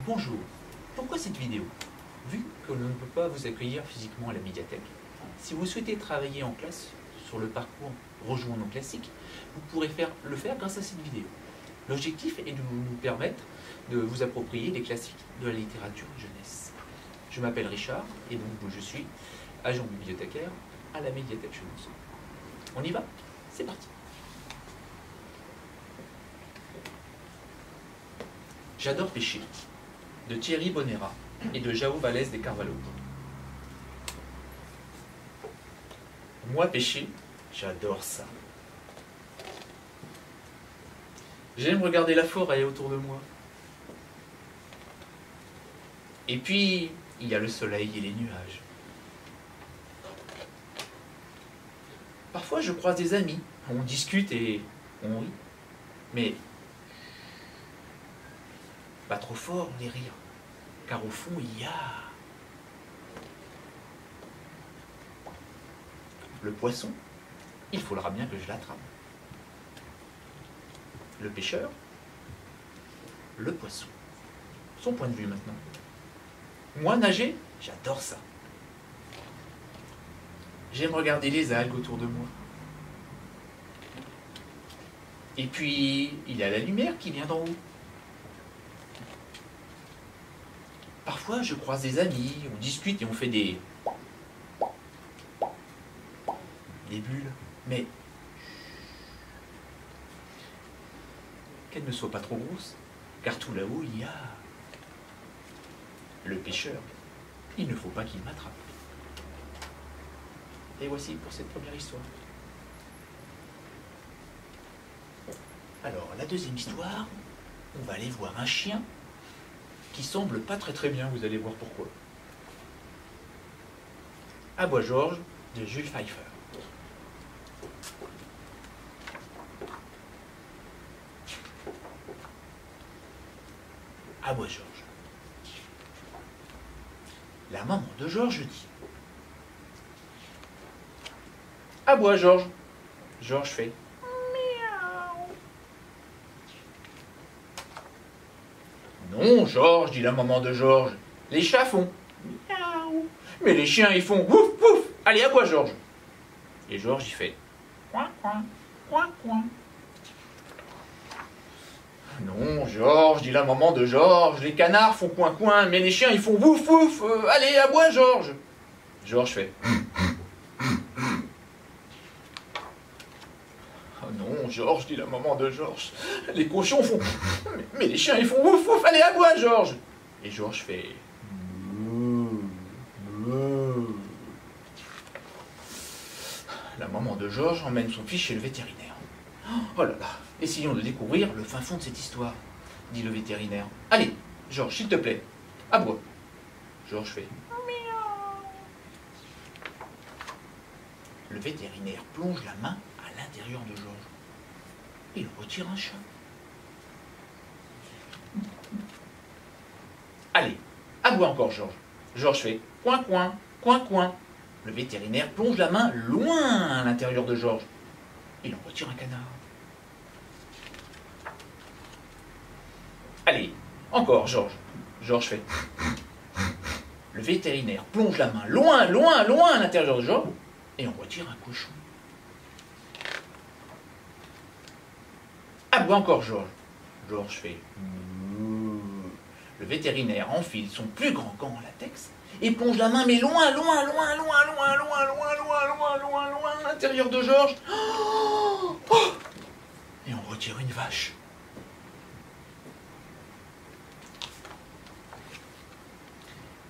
Bonjour, pourquoi cette vidéo? Vu que l'on ne peut pas vous accueillir physiquement à la médiathèque, si vous souhaitez travailler en classe sur le parcours Rejoignons nos classiques, vous pourrez le faire grâce à cette vidéo. L'objectif est de nous permettre de vous approprier les classiques de la littérature jeunesse. Je m'appelle Richard et donc je suis agent bibliothécaire à la médiathèque Chenonceau. On y va? C'est parti! J'adore pêcher, de Thierry Bonera et de João Vales de Carvalho. Moi, pêcher, j'adore ça. J'aime regarder la forêt autour de moi. Et puis, il y a le soleil et les nuages. Parfois, je croise des amis, on discute et on rit. Mais pas trop fort les rires, car au fond, il y a le poisson. Il faudra bien que je l'attrape. Le pêcheur, le poisson. Son point de vue maintenant. Moi, nager, j'adore ça. J'aime regarder les algues autour de moi. Et puis, il y a la lumière qui vient d'en haut. Parfois, je croise des amis, on discute et on fait des bulles. Mais qu'elles ne soient pas trop grosses, car tout là-haut, il y a le pêcheur. Il ne faut pas qu'il m'attrape. Et voici pour cette première histoire. Alors, la deuxième histoire, on va aller voir un chien qui semble pas très bien, vous allez voir pourquoi. À Bois Georges, de Jules Feiffer. À Bois Georges. La maman de Georges dit: à Bois Georges. Georges fait: non, Georges, dit la maman de Georges. Les chats font miaou. Mais les chiens, ils font wouf, wouf. Allez, à Bois Georges. Et Georges, il fait coin, coin, coin, coin. Non, Georges, dit la maman de Georges. Les canards font coin, coin. Mais les chiens, ils font wouf, wouf. Allez, à Bois Georges. Georges fait non, Georges, dit la maman de Georges. Les cochons font mais les chiens, ils font ouf, ouf, allez, à bois, Georges. Et Georges fait la maman de Georges emmène son fils chez le vétérinaire. Oh là là, essayons de découvrir le fin fond de cette histoire, dit le vétérinaire. Allez, Georges, s'il te plaît, à bois. Georges fait miaou. Le vétérinaire plonge la main à l'intérieur de Georges. Il retire un chat. Allez, à bois encore, Georges. Georges fait coin, coin, coin, coin. Le vétérinaire plonge la main loin à l'intérieur de Georges. Il en retire un canard. Allez, encore, Georges. Georges fait. Le vétérinaire plonge la main loin, loin, loin à l'intérieur de Georges et en retire un cochon. À bois encore, Georges. Georges fait. Le vétérinaire enfile son plus grand gant en latex et plonge la main, mais loin, loin, loin, loin, loin, loin, loin, loin, loin, loin, loin à l'intérieur de Georges. Oh, oh, et on retire une vache.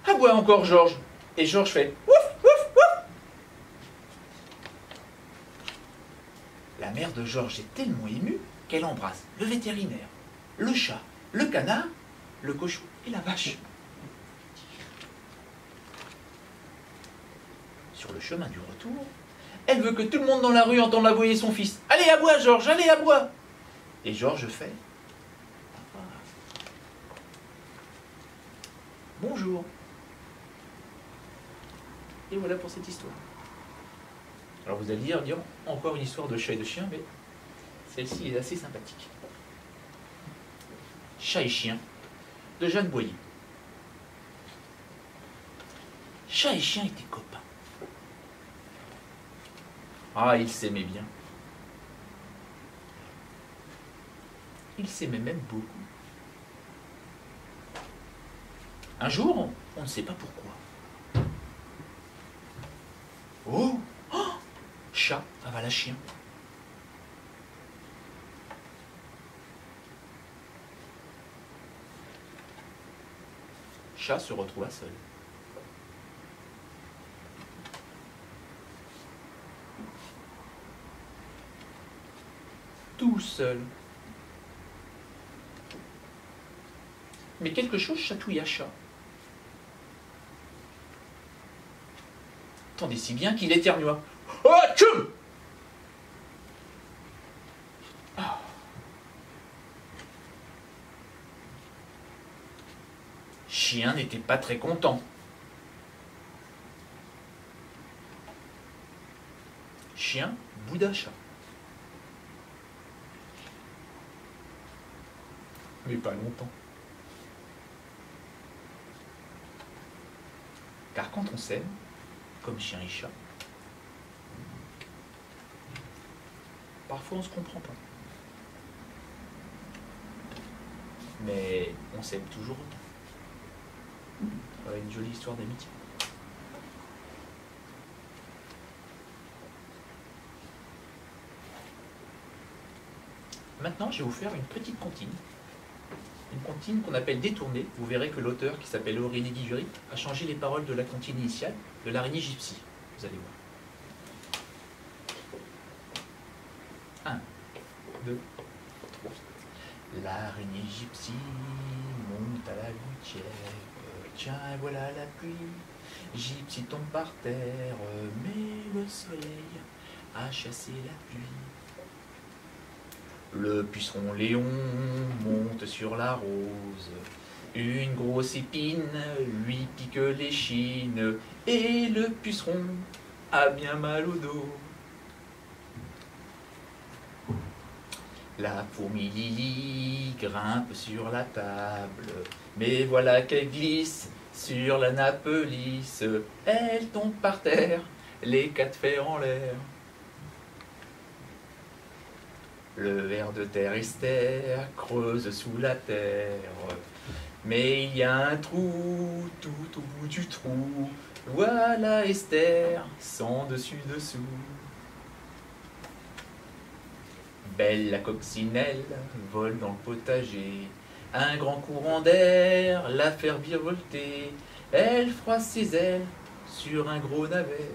À bois encore, Georges. Et Georges fait ouf, ouf, ouf. La mère de Georges est tellement émue qu'elle embrasse le vétérinaire, le chat, le canard, le cochon et la vache. Sur le chemin du retour, elle veut que tout le monde dans la rue entende aboyer son fils. Allez à bois, Georges, allez à bois. Et Georges fait bonjour. Et voilà pour cette histoire. Alors vous allez dire encore une histoire de chat et de chien, mais celle-ci est assez sympathique. Chat et chien de Jeanne Boyer. Chat et chien étaient copains. Ah, ils s'aimaient bien. Ils s'aimaient même beaucoup. Un jour, on ne sait pas pourquoi. Oh, oh, chat avala chien. Chat se retrouva seul. Tout seul. Mais quelque chose chatouilla Chat. Tandis si bien qu'il éternua. Oh, tchoum! Ah. Chien n'était pas très content. Chien bouda Chat. Mais pas longtemps. Car quand on s'aime, comme chien et chat, parfois on ne se comprend pas. Mais on s'aime toujours autant. Voilà une jolie histoire d'amitié. Maintenant, je vais vous faire une petite comptine. Une comptine qu'on appelle détournée. Vous verrez que l'auteur, qui s'appelle Aurélie Guigury, a changé les paroles de la comptine initiale de l'araignée gypsy. Vous allez voir. 1, 2, 3. L'araignée gypsy monte à la gouttière. Tiens, voilà la pluie. Gypsy tombe par terre, mais le soleil a chassé la pluie. Le puceron Léon monte sur la rose. Une grosse épine lui pique l'échine. Et le puceron a bien mal au dos. La fourmi Lily grimpe sur la table. Mais voilà qu'elle glisse sur la nappe lisse. Elle tombe par terre, les 4 fers en l'air. Le ver de terre Esther creuse sous la terre. Mais il y a un trou tout au bout du trou. Voilà Esther, sans dessus-dessous. Belle la coccinelle vole dans le potager. Un grand courant d'air la fait virevolter. Elle froisse ses ailes sur un gros navet.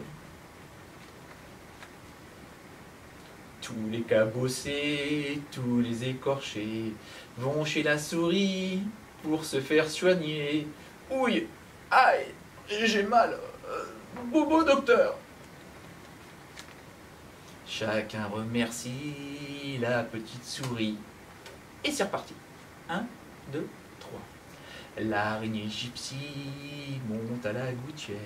Tous les cabossés, tous les écorchés vont chez la souris pour se faire soigner. Ouille, aïe, j'ai mal, bobo docteur. Chacun remercie la petite souris. Et c'est reparti. 1, 2, 3. L'araignée gypsy monte à la gouttière.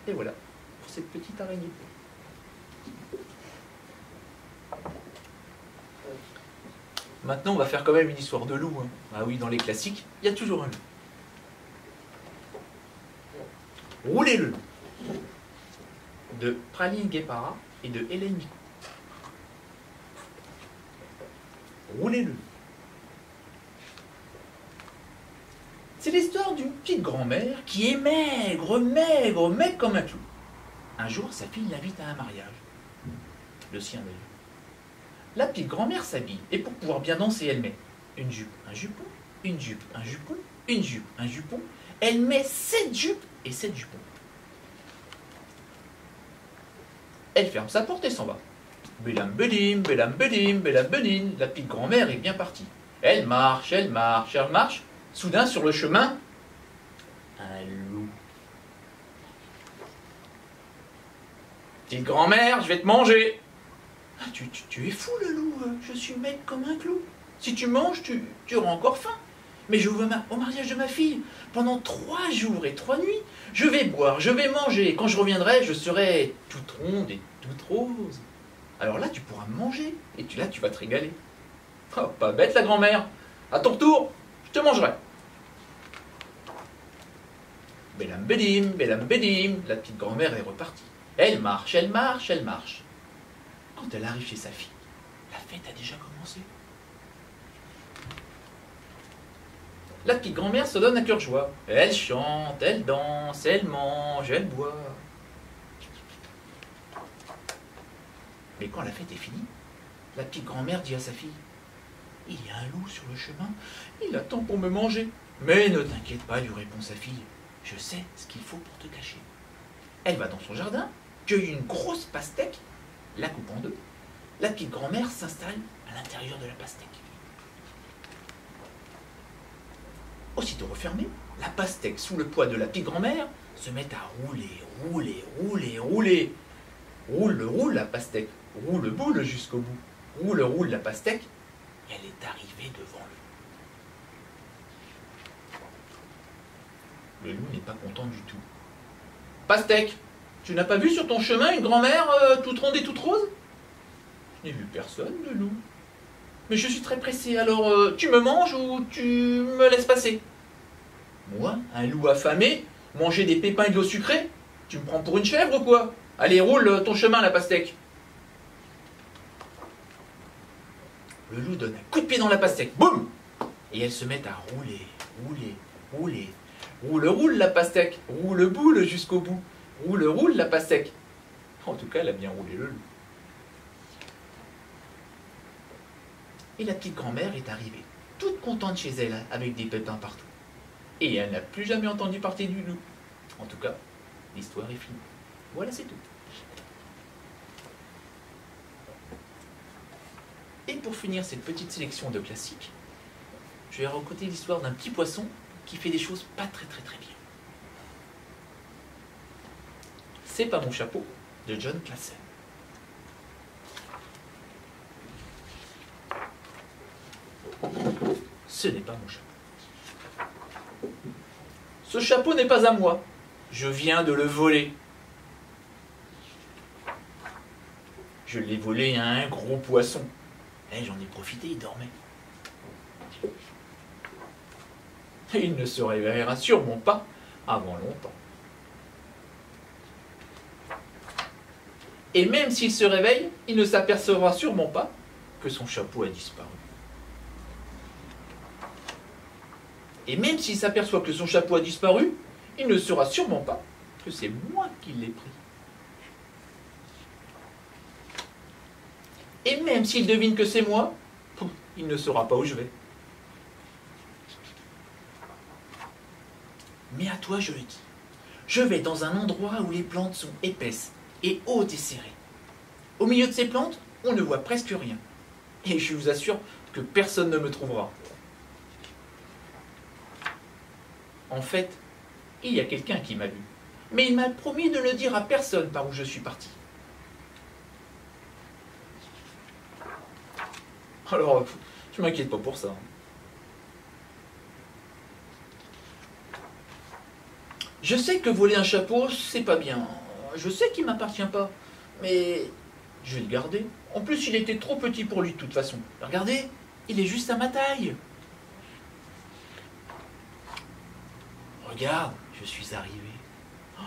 Et voilà, pour cette petite araignée. Maintenant, on va faire quand même une histoire de loup. Hein. Ah oui, dans les classiques, il y a toujours un loup. Roulez le loup. De Praline Guépara et de Hélène Micou. Roulez le loup. C'est l'histoire d'une petite grand-mère qui est maigre, maigre, maigre comme un clou. Un jour, sa fille l'invite à un mariage. Le sien d'ailleurs. La petite grand-mère s'habille, et pour pouvoir bien danser, elle met une jupe, un jupon, une jupe, un jupon, une jupe, un jupon. Elle met 7 jupes et 7 jupons. Elle ferme sa porte et s'en va. Bélam bédim, bélam bédim, bélam bédim. La petite grand-mère est bien partie. Elle marche, elle marche, elle marche. Soudain, sur le chemin, un loup. Petite grand-mère, je vais te manger. Ah, tu es fou, le loup, je suis maigre comme un clou. Si tu manges, tu auras encore faim. Mais je vais au mariage de ma fille. Pendant 3 jours et 3 nuits, je vais boire, je vais manger. Et quand je reviendrai, je serai toute ronde et toute rose. Alors là, tu pourras me manger. Et là, tu vas te régaler. Oh, pas bête, la grand-mère. À ton retour, je te mangerai. Bélam bédim, la petite grand-mère est repartie. Elle marche, elle marche, elle marche. Quand elle arrive chez sa fille, la fête a déjà commencé. La petite grand-mère se donne à cœur joie. Elle chante, elle danse, elle mange, elle boit. Mais quand la fête est finie, la petite grand-mère dit à sa fille, « Il y a un loup sur le chemin, il attend pour me manger. » « Mais ne t'inquiète pas, lui répond sa fille, « je sais ce qu'il faut pour te cacher. » Elle va dans son jardin, cueille une grosse pastèque, la coupe en deux. La petite grand-mère s'installe à l'intérieur de la pastèque. Aussitôt refermée, la pastèque, sous le poids de la petite grand-mère, se met à rouler, rouler, rouler, rouler. Roule la pastèque, roule jusqu'au bout. Roule la pastèque, et elle est arrivée devant le loup n'est pas content du tout. « Pastèque, tu n'as pas vu sur ton chemin une grand-mère toute ronde et toute rose ?»« Je n'ai vu personne, le loup. »« Mais je suis très pressé, alors tu me manges ou tu me laisses passer ?»« Moi, un loup affamé, manger des pépins et de l'eau sucrée? Tu me prends pour une chèvre ou quoi? Allez, roule ton chemin, la pastèque. » Le loup donne un coup de pied dans la pastèque, boum! Et elle se met à rouler, rouler, rouler. Roule la pastèque, roule jusqu'au bout. Roule la pastèque. En tout cas, elle a bien roulé le loup. Et la petite grand-mère est arrivée, toute contente chez elle, avec des pépins partout. Et elle n'a plus jamais entendu parler du loup. En tout cas, l'histoire est finie. Voilà, c'est tout. Et pour finir cette petite sélection de classiques, je vais raconter l'histoire d'un petit poisson qui fait des choses pas très bien. C'est pas mon chapeau, de John Classen. Ce n'est pas mon chapeau. Ce chapeau n'est pas à moi. Je viens de le voler. Je l'ai volé à un gros poisson. Et j'en ai profité, il dormait. Et il ne se réveillera sûrement pas avant longtemps. Et même s'il se réveille, il ne s'apercevra sûrement pas que son chapeau a disparu. Et même s'il s'aperçoit que son chapeau a disparu, il ne saura sûrement pas que c'est moi qui l'ai pris. Et même s'il devine que c'est moi, il ne saura pas où je vais. Mais à toi, je le dis. Je vais dans un endroit où les plantes sont épaisses et hautes et serrées. Au milieu de ces plantes, on ne voit presque rien. Et je vous assure que personne ne me trouvera. En fait, il y a quelqu'un qui m'a vu. Mais il m'a promis de ne dire à personne par où je suis parti. Alors, je m'inquiète pas pour ça. Je sais que voler un chapeau, c'est pas bien. Je sais qu'il m'appartient pas. Mais je vais le garder. En plus, il était trop petit pour lui de toute façon. Regardez, il est juste à ma taille. Regarde, je suis arrivé. Oh,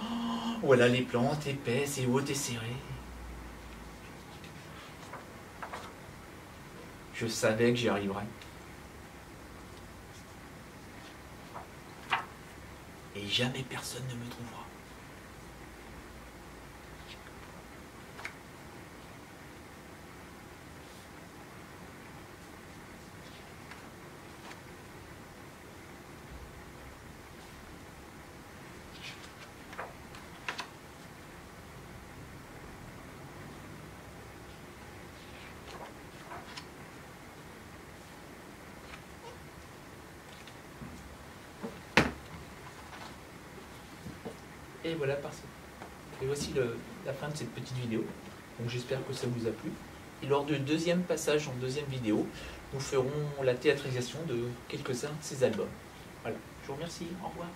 voilà les plantes épaisses et hautes et serrées. Je savais que j'y arriverais. Et jamais personne ne me trouvera. Et voilà, et voici la fin de cette petite vidéo. Donc j'espère que ça vous a plu. Et lors du deuxième passage en deuxième vidéo, nous ferons la théâtrisation de quelques-uns de ces albums. Voilà, je vous remercie, au revoir.